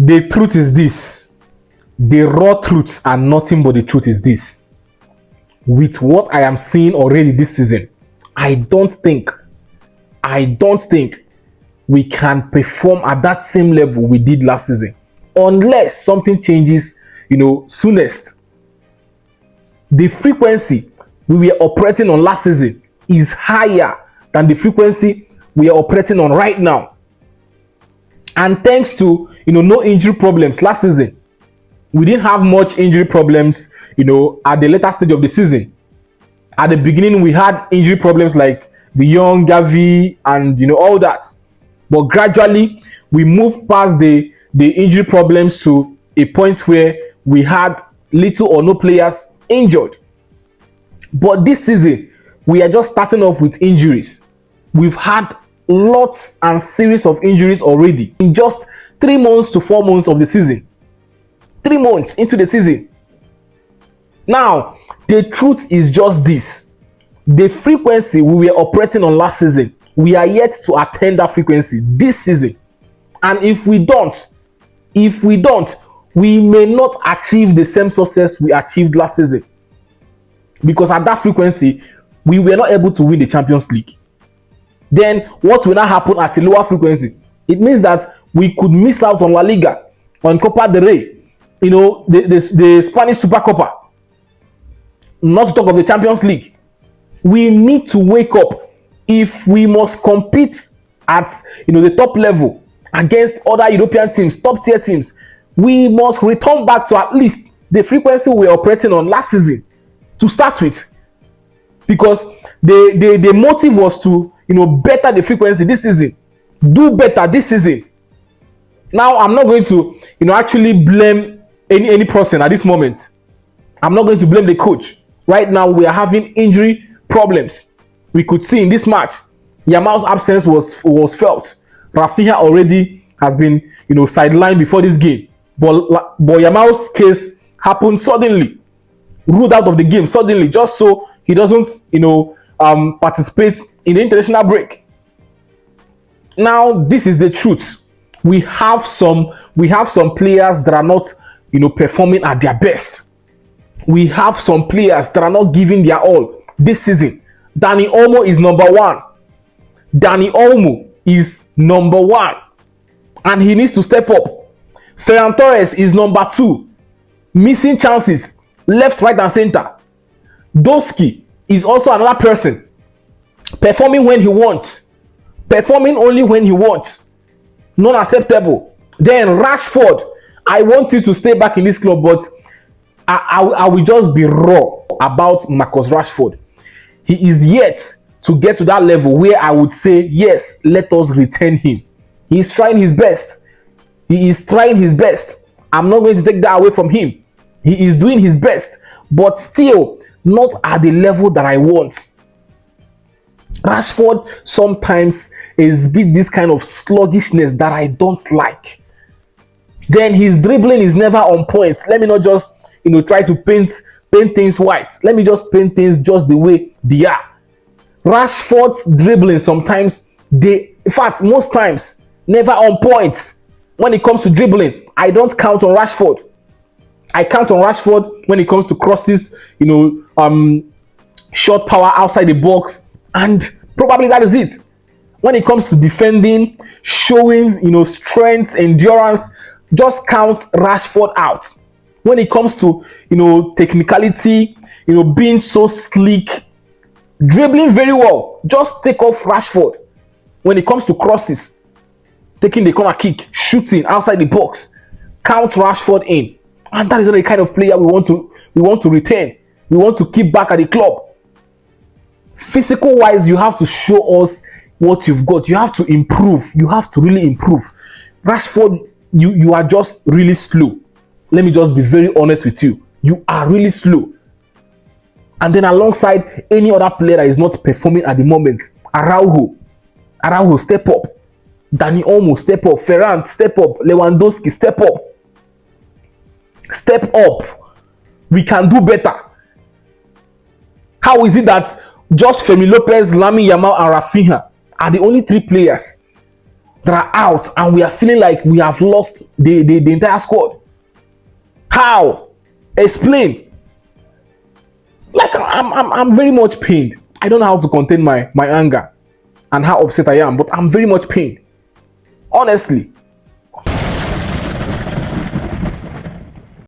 The truth is this. The raw truth and nothing but the truth is this. With what I am seeing already this season, I don't think we can perform at that same level we did last season unless something changes, soonest. The frequency we were operating on last season is higher than the frequency we are operating on right now. And thanks to, no injury problems last season, we didn't have much injury problems, at the later stage of the season. At the beginning, we had injury problems like the young Gavi and, all that. But gradually, we moved past the injury problems to a point where we had little or no players injured. But this season, we are just starting off with injuries. We've had lots and series of injuries already in just 3 months to 4 months of the season. 3 months into the season. Now, the truth is just this. The frequency we were operating on last season, we are yet to attain that frequency this season. And if we don't, we may not achieve the same success we achieved last season. Because at that frequency, we were not able to win the Champions League. Then what will now happen at a lower frequency? It means that we could miss out on La Liga, on Copa del Rey, the Spanish Super Copa, not to talk of the Champions League. We need to wake up. If we must compete at the top level against other European teams, top tier teams, we must return back to at least the frequency we were operating on last season to start with. Because the motive was to better the frequency this season, do better this season. Now I'm not going to actually blame any person at this moment. I'm not going to blame the coach. Right now we are having injury problems. We could see in this match, Yamal's absence was felt. Rafinha already has been sidelined before this game, but Yamal's case happened suddenly, ruled out of the game suddenly, just so he doesn't participate in the international break. Now this is the truth. We have some players that are not performing at their best. We have some players that are not giving their all this season. Dani Olmo is number one. Dani Olmo is number one, and he needs to step up. Ferran Torres is number 2, missing chances left, right, and center. Doski is also another person, performing when he wants, performing only when he wants. Not acceptable. Then Rashford, I want you to stay back in this club, but I will just be raw about Marcus Rashford. He is yet to get to that level where I would say, yes, let us retain him. He is trying his best. He is trying his best. I'm not going to take that away from him. He is doing his best, but still not at the level that I want. Rashford sometimes exhibits this kind of sluggishness that I don't like. Then his dribbling is never on point. Let me not just try to paint things white. Let me just paint things just the way they are. Rashford's dribbling sometimes, in fact most times, never on point. When it comes to dribbling, I don't count on Rashford. I count on Rashford when it comes to crosses, short power outside the box, and probably that is it. When it comes to defending, showing strength, endurance, just count Rashford out. When it comes to technicality, being so sleek, dribbling very well, just take off Rashford. When it comes to crosses, taking the corner kick, shooting outside the box, count Rashford in. And that is not the kind of player we want to retain. We want to keep back at the club. Physical wise, you have to show us what you've got. You have to improve. You have to really improve. Rashford, you are just really slow. Let me just be very honest with you. You are really slow. And then alongside any other player that is not performing at the moment, Araujo, step up. Dani Olmo, step up. Ferran, step up. Lewandowski, step up. Step up. We can do better. How is it that just Fermin Lopez, Lamine Yamal, and Rafinha are the only 3 players that are out, and we are feeling like we have lost the entire squad. How? Explain. Like, I'm very much pained. I don't know how to contain my anger and how upset I am, but I'm very much pained. Honestly.